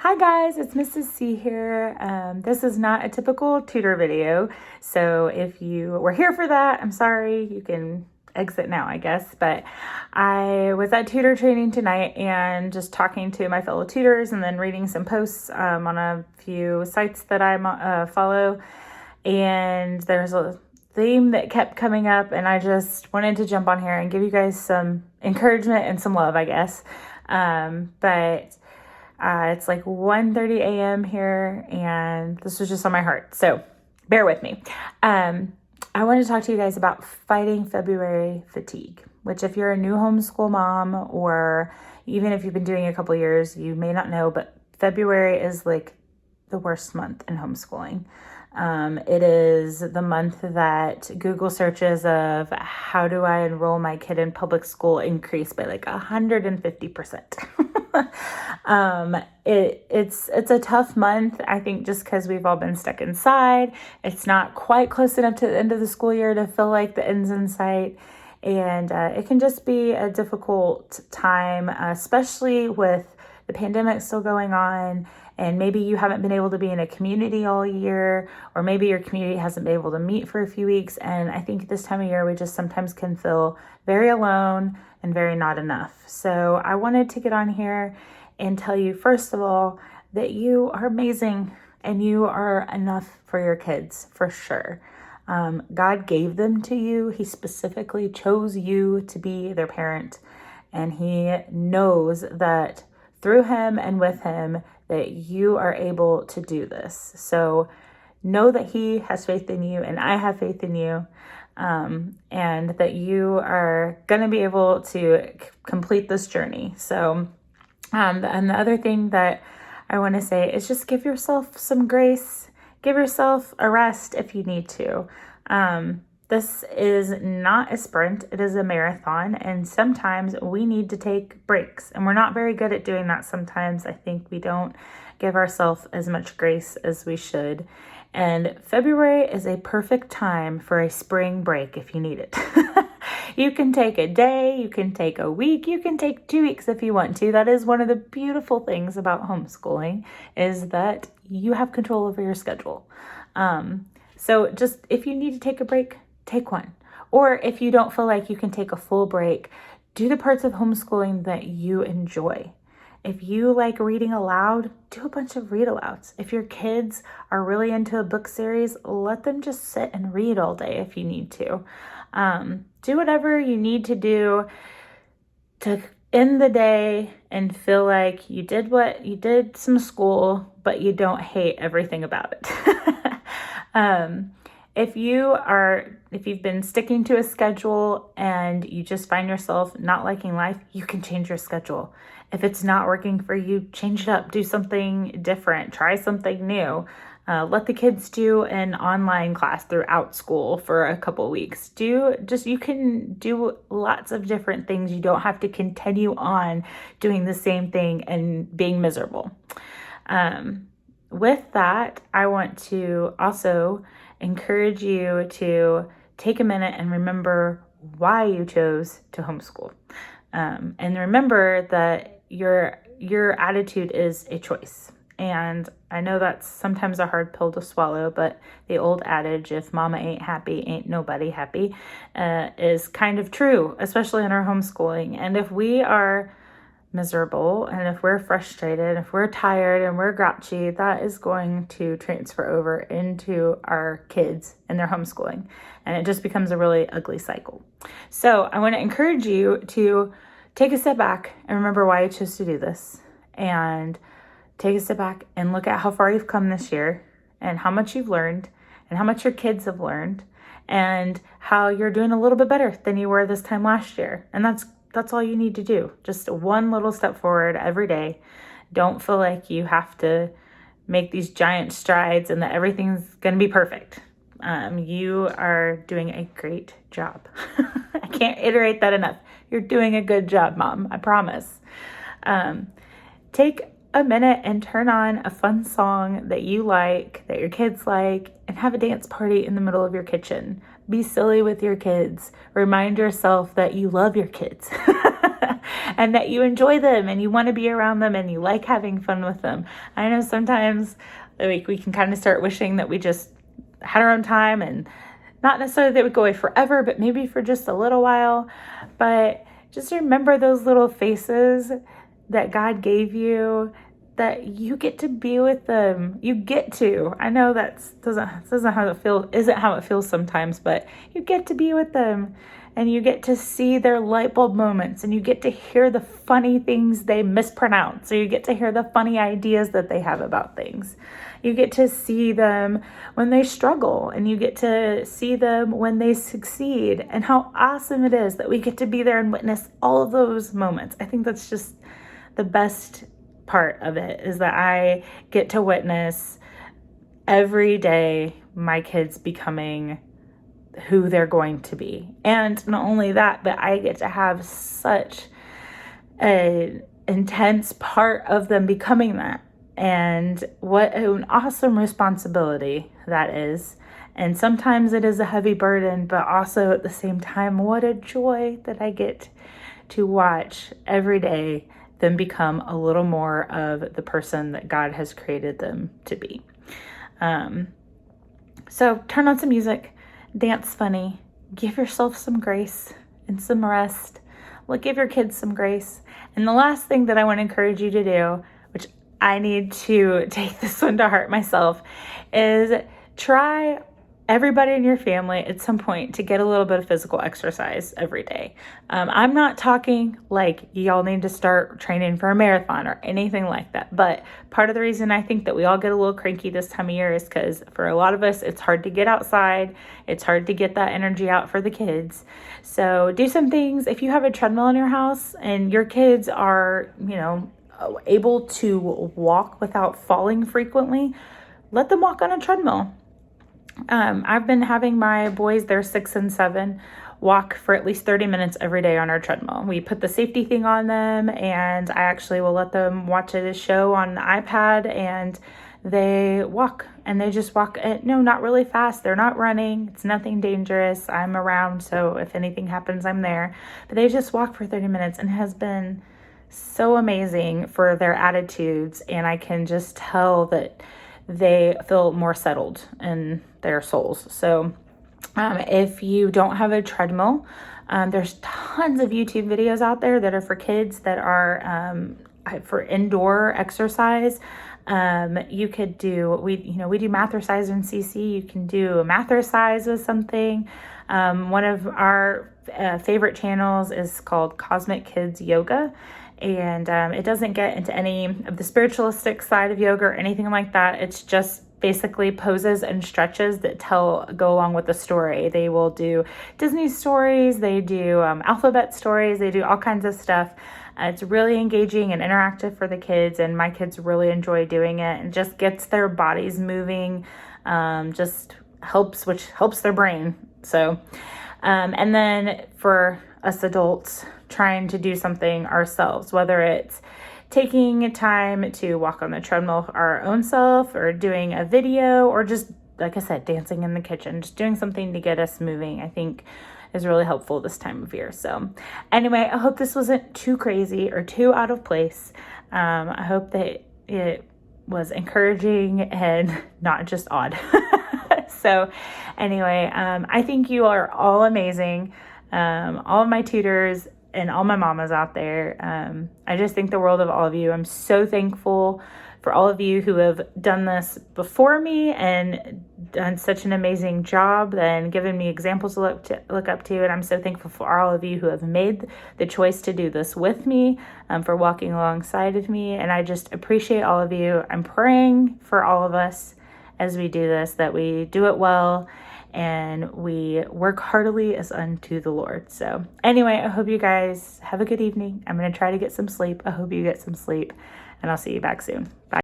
Hi guys, it's Mrs. C here. This is not a typical tutor video, so if you were here for that, I'm sorry, you can exit now, I guess. But I was at tutor training tonight and just talking to my fellow tutors and then reading some posts on a few sites that I follow. And there's a theme that kept coming up, and I just wanted to jump on here and give you guys some encouragement and some love, I guess. It's like 1:30 a.m. here, and this was just on my heart, so bear with me. I wanted to talk to you guys about fighting February fatigue, which if you're a new homeschool mom, or even if you've been doing it a couple years, you may not know, but February is like the worst month in homeschooling. It is the month that Google searches of how do I enroll my kid in public school increase by like 150%. It's a tough month, I think, just because we've all been stuck inside. It's not quite close enough to the end of the school year to feel like the end's in sight. And it can just be a difficult time, especially with the pandemic still going on. And maybe you haven't been able to be in a community all year, or maybe your community hasn't been able to meet for a few weeks. And I think this time of year, we just sometimes can feel very alone and very not enough. So I wanted to get on here and tell you, first of all, that you are amazing and you are enough for your kids, for sure. God gave them to you. He specifically chose you to be their parent. And he knows that through him and with him, that you are able to do this. So know that he has faith in you and I have faith in you, and that you are going to be able to complete this journey. So, and the other thing that I want to say is just give yourself some grace, give yourself a rest if you need to. This is not a sprint, it is a marathon, and sometimes we need to take breaks, and we're not very good at doing that sometimes. I think we don't give ourselves as much grace as we should, and February is a perfect time for a spring break if you need it. You can take a day, you can take a week, you can take 2 weeks if you want to. That is one of the beautiful things about homeschooling, is that you have control over your schedule. So just if you need to take a break, take one. Or if you don't feel like you can take a full break, do the parts of homeschooling that you enjoy. If you like reading aloud, do a bunch of read alouds. If your kids are really into a book series, let them just sit and read all day if you need to. Do whatever you need to do to end the day and feel like you did some school, but you don't hate everything about it. If you've been sticking to a schedule and you just find yourself not liking life, you can change your schedule. If it's not working for you, change it up, do something different, try something new. Let the kids do an online class throughout school for a couple weeks. You can do lots of different things. You don't have to continue on doing the same thing and being miserable. With that, I want to also encourage you to take a minute and remember why you chose to homeschool. And remember that your attitude is a choice. And I know that's sometimes a hard pill to swallow, but the old adage, if mama ain't happy, ain't nobody happy, is kind of true, especially in our homeschooling. And if we are miserable, and if we're frustrated, if we're tired and we're grouchy, that is going to transfer over into our kids and their homeschooling. And it just becomes a really ugly cycle. So I want to encourage you to take a step back and remember why you chose to do this. And take a step back and look at how far you've come this year and how much you've learned and how much your kids have learned and how you're doing a little bit better than you were this time last year. And that's all you need to do. Just one little step forward every day. Don't feel like you have to make these giant strides and that everything's going to be perfect. You are doing a great job. I can't iterate that enough. You're doing a good job, Mom. I promise. Take a minute and turn on a fun song that you like, that your kids like, and have a dance party in the middle of your kitchen. Be silly with your kids. Remind yourself that you love your kids. and that you enjoy them and you want to be around them and you like having fun with them. I know sometimes like we can kind of start wishing that we just had our own time, and not necessarily that would go away forever, but maybe for just a little while. But just remember those little faces that God gave you, that you get to be with them. You get to. I know that isn't how it feels sometimes, but you get to be with them, and you get to see their light bulb moments, and you get to hear the funny things they mispronounce, or you get to hear the funny ideas that they have about things. You get to see them when they struggle, and you get to see them when they succeed, and how awesome it is that we get to be there and witness all of those moments. I think that's just the best part of it, is that I get to witness every day my kids becoming who they're going to be. And not only that, but I get to have such an intense part of them becoming that. And what an awesome responsibility that is. And sometimes it is a heavy burden, but also at the same time, what a joy that I get to watch every day them become a little more of the person that God has created them to be. So turn on some music, dance funny, give yourself some grace and some rest. Give your kids some grace. And the last thing that I want to encourage you to do, which I need to take this one to heart myself, is try everybody in your family at some point to get a little bit of physical exercise every day. I'm not talking like y'all need to start training for a marathon or anything like that. But part of the reason I think that we all get a little cranky this time of year is because for a lot of us, it's hard to get outside. It's hard to get that energy out for the kids. So do some things. If you have a treadmill in your house and your kids are, able to walk without falling frequently, let them walk on a treadmill. I've been having my boys, they're 6 and 7, walk for at least 30 minutes every day on our treadmill. We put the safety thing on them, and I actually will let them watch a show on the iPad, and they walk, and they just walk, not really fast. They're not running. It's nothing dangerous. I'm around, so if anything happens, I'm there. But they just walk for 30 minutes, and it has been so amazing for their attitudes, and I can just tell that they feel more settled in their souls. So if you don't have a treadmill, there's tons of YouTube videos out there that are for kids that are for indoor exercise. You could do, we do Mathercise in CC. You can do a Mathercise with something. One of our favorite channels is called Cosmic Kids Yoga. And it doesn't get into any of the spiritualistic side of yoga or anything like that. It's just basically poses and stretches that go along with the story. They will do Disney stories, they do alphabet stories, they do all kinds of stuff. It's really engaging and interactive for the kids, and my kids really enjoy doing it, and just gets their bodies moving, which helps their brain. So, and then for us adults, trying to do something ourselves, whether it's taking time to walk on the treadmill our own self, or doing a video, or just, like I said, dancing in the kitchen, just doing something to get us moving, I think is really helpful this time of year. So anyway, I hope this wasn't too crazy or too out of place. I hope that it was encouraging and not just odd. So anyway, I think you are all amazing. All of my tutors and all my mamas out there. I just think the world of all of you. I'm so thankful for all of you who have done this before me and done such an amazing job and given me examples to look up to. And I'm so thankful for all of you who have made the choice to do this with me, for walking alongside of me. And I just appreciate all of you. I'm praying for all of us as we do this, that we do it well and we work heartily as unto the Lord. So anyway, I hope you guys have a good evening. I'm going to try to get some sleep. I hope you get some sleep, and I'll see you back soon. Bye.